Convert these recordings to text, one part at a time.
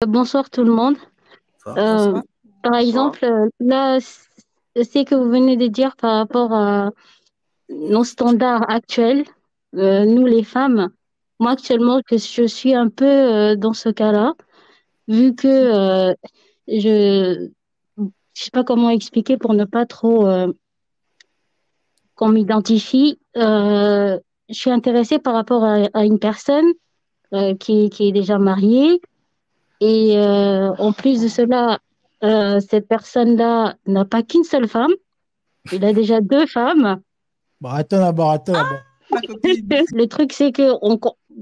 Bonsoir tout le monde. Bonsoir. Euh, Bonsoir. Par exemple, là, c'est que vous venez de dire par rapport à nos standards actuels, nous les femmes. Moi actuellement, que je suis un peu dans ce cas-là, vu que je je sais pas comment expliquer pour ne pas trop qu'on m'identifie. Je suis intéressée par rapport à une personne qui est déjà mariée. Et en plus de cela, cette personne-là n'a pas qu'une seule femme. Il a déjà deux femmes. Bon, attends d'abord, attends Ah, d'abord. ma copine. Le truc, c'est que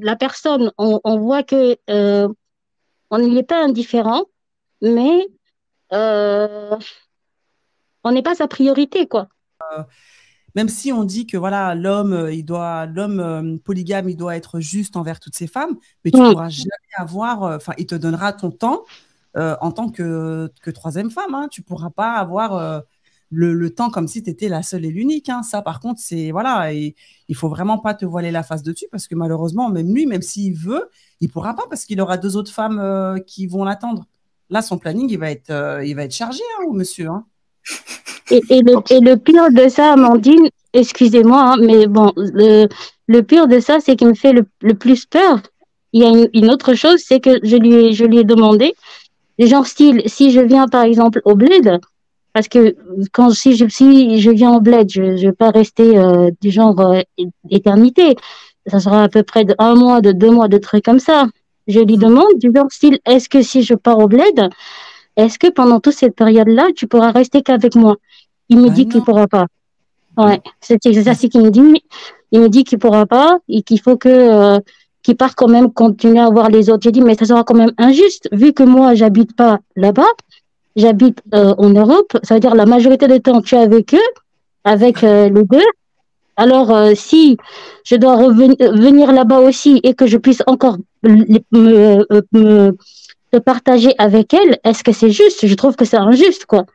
la personne, on voit que on n'y est pas indifférent, mais euh, on n'est pas sa priorité, quoi. Même si on dit que voilà, l'homme polygame, il doit être juste envers toutes ses femmes, mais tu Mm. pourras jamais avoir, enfin, il te donnera ton temps en tant que troisième femme, hein. Tu pourras pas avoir le temps comme si tu étais la seule et l'unique, hein. Ça, par contre, c'est voilà, et il faut vraiment pas te voiler la face dessus parce que malheureusement, même lui, même s'il veut, il pourra pas parce qu'il aura deux autres femmes qui vont l'attendre. Là, son planning, il va être chargé, hein, au monsieur, hein. Et le pire de ça, Amandine, excusez-moi, hein, mais bon, le pire de ça, c'est qui me fait le plus peur. Il y a une autre chose, c'est que je lui ai demandé, genre style, si je viens par exemple au bled, parce que si je viens au bled, je vais pas rester du genre éternité. Ça sera à peu près de 1 mois, de 2 mois, de trucs comme ça. Je lui Mm. demande du genre style, est-ce que si je pars au bled, est-ce que pendant toute cette période-là, tu pourras rester qu'avec moi? Il me Ben dit qu'il non. pourra pas. Ouais, Non. c'est ça, c'est qu'il me dit. Il me dit qu'il pourra pas et qu'il faut que qu'il part quand même continuer à voir les autres. J'ai dit, mais ça sera quand même injuste, vu que moi, j'habite pas là-bas, j'habite en Europe, ça veut dire la majorité du temps, tu es avec eux, avec les deux. Alors, si je dois venir là-bas aussi et que je puisse encore te partager avec elle, est-ce que c'est juste? Je trouve que c'est injuste, quoi.